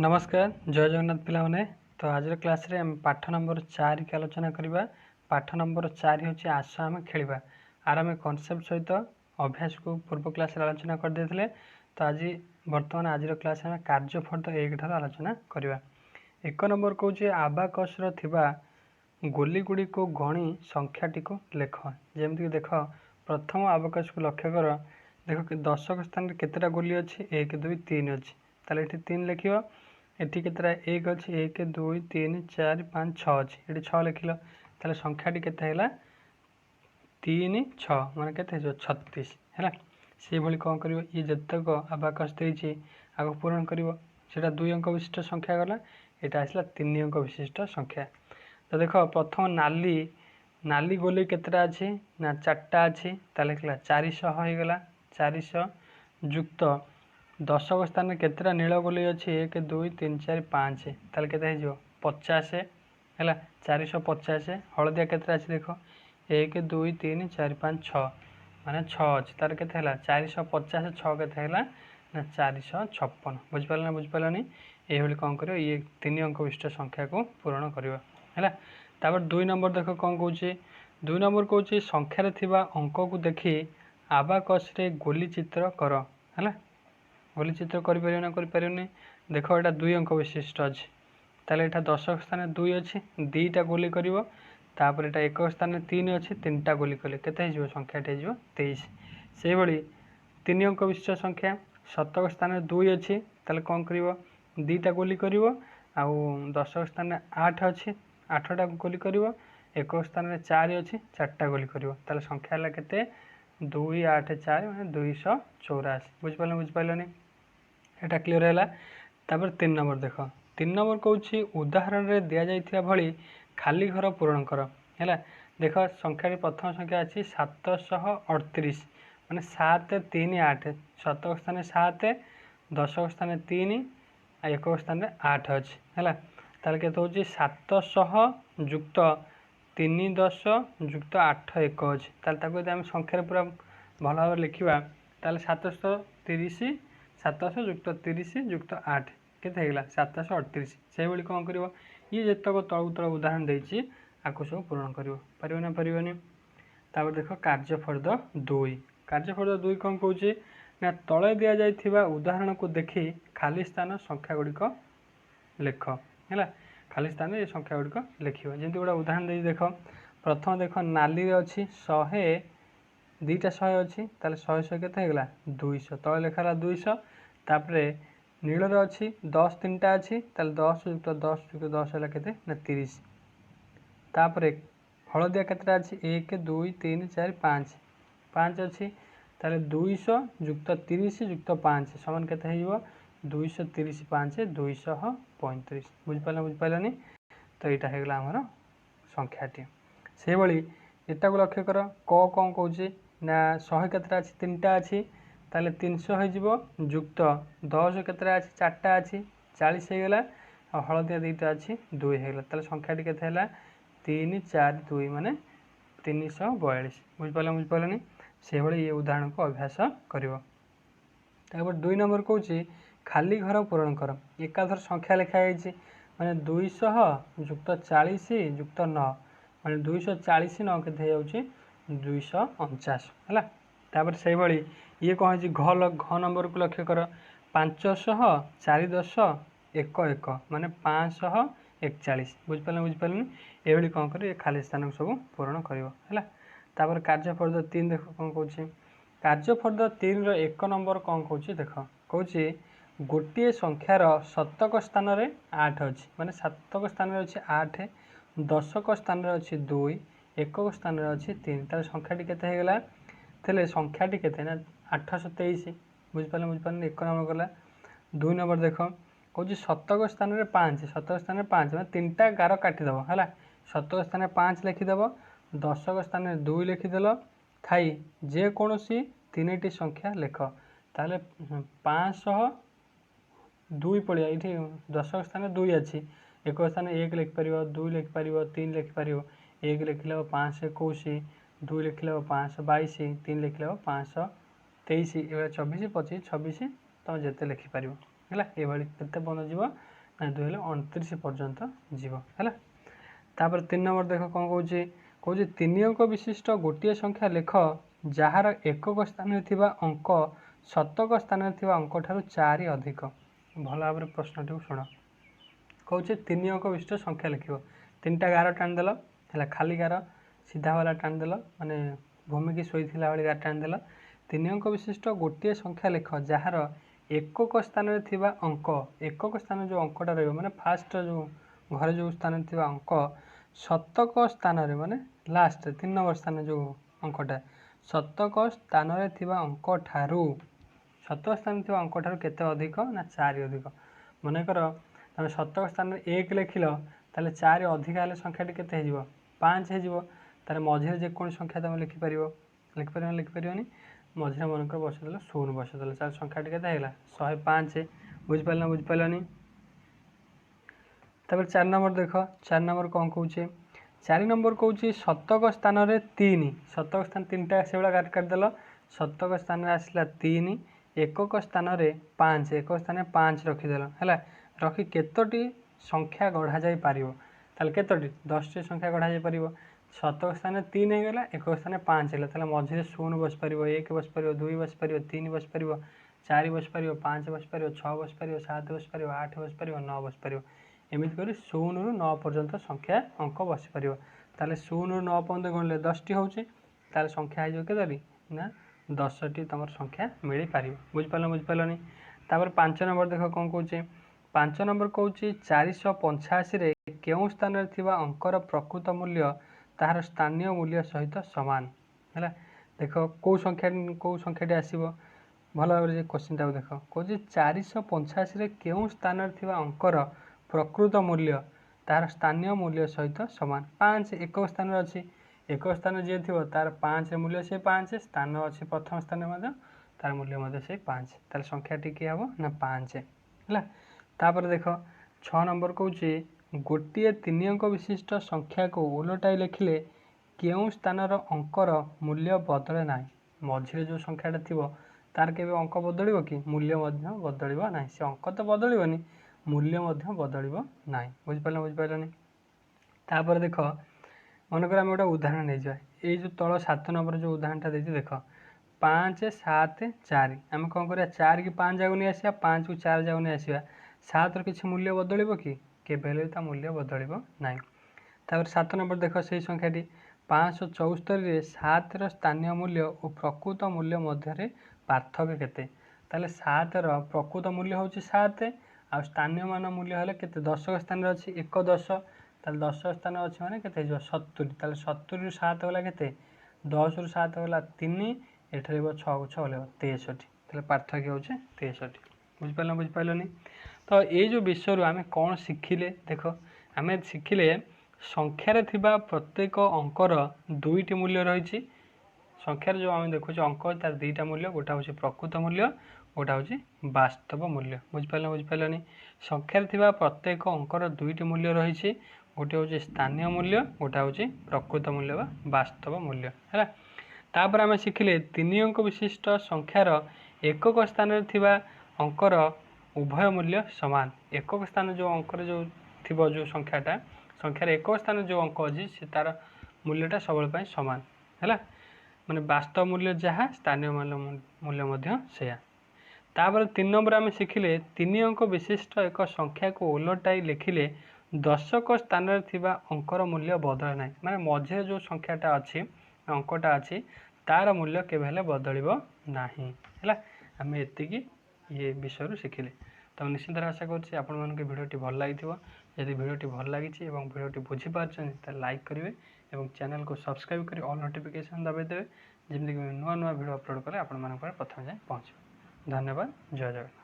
नमस्कार जय जगन्नाथ पिला माने। तो आज क्लास रे हम पाठ नंबर 4 की आलोचना करबा। पाठ नंबर 4 होची आस आम खेलिबा। आर हम कॉन्सेप्ट सहित अभ्यास को पूर्व क्लास रे आलोचना कर देथिले। तो आज वर्तमान आज क्लास में कार्यफल तो एक ठार आलोचना करबा। एक नंबर कहूची आबाकस रो थिबा गोली गुडी को गणी संख्याटी को लेख। जेमति देख प्रथम आबाकस को लक्ष्य कर। देख दशक स्थान रे केतेटा गोली अछि 1 2 3 अछि। ताले एठी 3 लिखियो। एटी केतरा 1 अच्छी 1 2 3 4 5 6 अच्छी ये 6 लिखिल ताले संख्याटी केते हैला 3 6 माने केते हो 36 हैला। से भली कौन करिवो ये जतक आबाकस देछि आगो पूरण करिवो सेटा 2 अंक विशिष्ट संख्या गला। एटा आसला 3 अंक विशिष्ट संख्या। तो देखो प्रथम नाली नाली गोली केतरा अछि ना 4टा अछि ताले लिखला 400 हो गला। 400 युक्त दशक स्थान में केतरा नील गोली अच्छी 1 2 3 4 5 ताले केते हो 50 है 450। हलदिया केतरा अच्छी देख 1 2 3 4 5 6 माने 6 अच्छी तार केते हैला 450 6 केते हैला ना 456। बुझिपाल ना बुझिपालनी ये कौन करियो ये 3 अंक विशिष्ट संख्या को पूरण करियो हैला। तापर 2 नंबर देख कौन कहूची 2 नंबर कहूची संख्या रे थिबा अंक को देखि आबाकस रे गोली चित्र कर हैला। गोली चित्र करें देख यहाँ 2 अंक विशिष्ट अच्छी ताले एटा दशक स्थान 2 अच्छी 2टा गोली करिवो। तापर एटा एक स्थान 3 अच्छी 3टा गोली कले केते हो संख्याटी हो 23। से भली 3 अंक विशिष्ट संख्या शतक स्थान 2 अच्छी ताले कौन करिवो 2टा गोली करिवो। आउ दशक स्थान 8 अच्छी 8टा गोली करिवो। एक स्थान 4 अच्छी 4टा गोली करिवो ताले संख्या हला केते 2 8 4 माने 284। बुझिपाल बुझिपालनी एटा क्लियर है। तापर 3 नंबर देख 3 नंबर कहूँ उदाहरण रे दिया जाइथिया भली खाली घर पूरण कर है। देख संख्या प्रथम संख्या अच्छी 738 माने 7 3 8 शतक स्थान 7 दशक स्थान 3 एक स्थान 8 अच्छी है ताले केते होची 700 युक्त 3 10 युक्त 8 1 अच्छी ताले ताको हम संख्या पूरा भल भाव लिखा ताले 730 700 युक्त 30 युक्त 8 केते हेगला 738। से भली कौन करिवो ये जतक तळु तळ उदाहरण देछि आको सब पूरण करिवो परिबो ना परिबोनी। तापर देखो कार्यफल 2 कार्यफल 2 कौन कहूची ना तळे दिया जाइथिबा उदाहरण को देखि खाली स्थान संख्या गुडी को लेख हैला। खाली स्थान ये संख्या गुडी को लिखिबो जेंति गोडा उदाहरण दे देखो प्रथम देखो नाली रे अछि 100 2टा 100 अच्छी ताले 100 100 केते हेगला 200 तळे लेखाला 200। तापरे नील रे अछि 10 3टा अच्छी ताले 10 युक्त 10 युक्त 10 हला केते ना 30। तापरे हलदिया केतरा अछि 1 2 3 4 5 5 अच्छी ताले 200 युक्त 30 युक्त 5 समान केते हेइबो 230 5 235। बुझिपाला बुझिपालानी तो एटा हेगला हमर संख्याटी। से भली एटा को लक्ष्य कर क कौन कहूची ना 100 केतरा अच्छी 3टा अच्छी ताले 300 हो युक्त 10 केतरा अच्छी 4टा अच्छी 40 हो गला। हलदिया 2टा अच्छी 2 हो ताले संख्याटी केते हैला 3 4 2 माने 342। बुझिपाला बुझिपालानी से भली ये उदाहरण को अभ्यास करिवो। तापर 2 नंबर कहूची खाली घर पूरण कर एकाधर संख्या लिखा जाइछि माने 200 युक्त 40 युक्त 9 माने 240 9 केते जाउछि 249 है। तापर से भली ये कौन है घ नंबर को लक्ष्य कर 500 4 10 1 1 माने 541। बुझिपाल बुझिपालनी ये कौन कर खाली स्थान को सब पूरण कर। तापर कार्यफल 3 देख कौन कहूँ कार्यफल 3 रो 1 नंबर कौन कहूँ देख कहूँ गोटे संख्यार शतक स्थान 8 अच्छी माने शतक स्थान अच्छी 8 दशक स्थान अच्छी 2 एक स्थान अच्छी 3 तार संख्याटी केते हेगला तेले संख्याटी केते ना 823। बुझिपाल बुझिपाल 1 नंबर गला। 2 नंबर देख कहूँ शतक स्थान 5 शतक स्थान 5 मैं 3टा गार काटिदेव है शतक स्थान 5 लिखिदेव दशक स्थान 2 लिखिदेल थाई जेकोसी 3टी संख्या लेख ताले 502 पड़िया ये दशक स्थान 2 अच्छी एक स्थान 1 लिखिपर 2 लिखिपर 3 लिखिपर 1 लिखिले 521 2 लिखिले 522 3 लिखिले 523 ये 24 25 26 तुम जिते लिखिपर है ये केते बन जीव ना 2 हेले 29 पर्यंत जीव है। तापर 3 नंबर देख कौन कौन 3 अंक विशिष्ट गोटे संख्या लेख जार एकक स्थान अंक शतक स्थान अंक ठारू 4 अधिक। भल भाव प्रश्न शुण कौन 3 अंक विशिष्ट संख्या लिख 3टा गार टाणीदेल है खाली गार सीधा वाला टाणीदेल माने भूमि की शोला भाई गार टाणीदेल 3 अंक विशिष्ट गोटे संख्या लेख जार एकक स्थान अंक एकक स्थान जो अंकटा रही माने फास्ट जो घर जो स्थान अंक शतक स्थान माने लास्ट 3 नंबर स्थान जो अंकटा शतक स्थान अंक ठारू शतक स्थान अंक ठारू केते अधिक ना 4 अधिक। मनकर तुम शतक स्थान 1 लिखिल ताले 4 अधिक हेले संख्याटी केते हो 5 हो ताले मझे जेकोसी संख्या तुम लिखिपर लिखिपारे मझे मनकर बसदेल 0 बसदेल ताले संख्याटी केते होगा 105। बुझिपारे तब 4 नंबर देख 4 नंबर कौन कौन 4 नंबर कौन शतक स्थान 3 शतक स्थान 3टा से भाग काटिदेल शतक स्थान आसला 3 एकक स्थान 5 एकक स्थान 5 रखिदेल है रखी केतोटी संख्या गढ़ा जाई पारिबो ताले केतोटी 10टी संख्या गढ़ा जाई पारिबो शतक स्थान 3 होगा एकक स्थान 5 है ताले मझे 0 बस पार 1 बस पार 2 बस पार 3 बस पार 4 बस पार 5 बस पार 6 बस पार 7 बस पार 8 बस पार 9 बस पार एमती कर 0 ରୁ 9 पर्यंत संख्या अंक बसीपर ताले 0 ରୁ 9 पर्यंत गणले 10टी होचे ताले संख्या हो केतोटी ना 10टी तुम संख्या मिल पार बुझिपारनी। तापर 5 नंबर देख कौन कौचे 5 नंबर कौन 485 केउं स्थान अंकर प्रकृत मूल्य तार स्थानीय मूल्य सहित सामान है। देख कौ संख्याटी आसो भल भाव क्वेश्चन टाक देख कौन 485 केउं स्थान अंकर प्रकृत मूल्य तार स्थानीय मूल्य सहित सामान 5 एक स्थान अच्छी एक स्थान जी थी तार 5 मूल्य से 5 स्थान अच्छी प्रथम स्थान तार मूल्य से 5 तार संख्याटी किए हम ना 5 है। तापर देख 6 नंबर कौन गोटे 3 अंक विशिष्ट संख्या को उलटाई लिखिले केउं स्थानर अंकर मूल्य बदले ना मझे जो संख्याटा थी तार के अंक बदल कि मूल्य बदल ना से अंक तो बदलनी मूल्य बदल ना बुझिपारे। तापर देख मनकर आम गोटे उदाहरण नहीं जाए ये जो तल 7 नंबर जो उदाहरणटा देखिए देख 5 7 4 आम कौन कर 4 की 5 जाक नहीं आसा 5 को 4 जाक नहीं आसा 7 किसी मूल्य बदल कि केवल मूल्य बदल ना। तापर 7 नंबर देख से संख्याटी 574 7 स्थानीय मूल्य और प्रकृत मूल्य मध्य पार्थक्य केते ताले 7 प्रकृत मूल्य हूँ 7 आ स्थानीय मान मूल्य है के 10 स्थान अच्छी 1 10 ताले 10 स्थान अच्छी मैंने के 70 ताले 70 ରୁ 7 गला के 10 ରୁ 7 गला 3 एठे 6 को 6 गला 63 ताले पार्थक्य हूँ 63 बुझिपारनी। तो ये जो विषय आम कौन शिखिले देख आम शिखिले संख्यार थिबा प्रत्येक अंकर 2टी मूल्य रही संख्यार जो आम देखुचे अंक तार 2टा मूल्य गोटा हूँ प्रकृत मूल्य गोटा हूँ वास्तव मूल्य बुझिपारनी। संख्यार थिबा प्रत्येक अंकर 2टी मूल्य रही गोटे हूँ स्थानीय मूल्य गोटा हूँ प्रकृत मूल्य बा वास्तव मूल्य है। तापर आम शिखिले 3 अंक विशिष्ट संख्यार एकक स्थान अंकर उभय मूल्य सामान एकक स्थान जो अंकर जो थी जो संख्याटा संख्यार एकक स्थान जो अंक अच्छी से तार मूल्यटा सब सामान है माने वास्तव मूल्य जहाँ स्थानीय मूल्य से। तापर 3 नंबर आम शिखिले 3 अंक विशिष्ट एक संख्या को उलटाई लिखिले दशक स्थान अंकर मूल्य बदल ना माने मझे जो संख्याटा अच्छी अंकटा अच्छी तार मूल्य केवल बदल ना है। आम एतिकी ये विषय शिखिले तो निश्चित आशा करुँच आपण भिडियोटी भल लगी जदि भिडियोटी भल लगी भिडियोटी बुझीपार लाइक करेंगे और चैनल को सब्सक्राइब कर ऑल नोटिफिकेशन दबाई देवे जमीक नुआ नुआ भिडियो अपलोड कले आप प्रथम जाए पहुँचे। धन्यवाद। जय जगन्नाथ।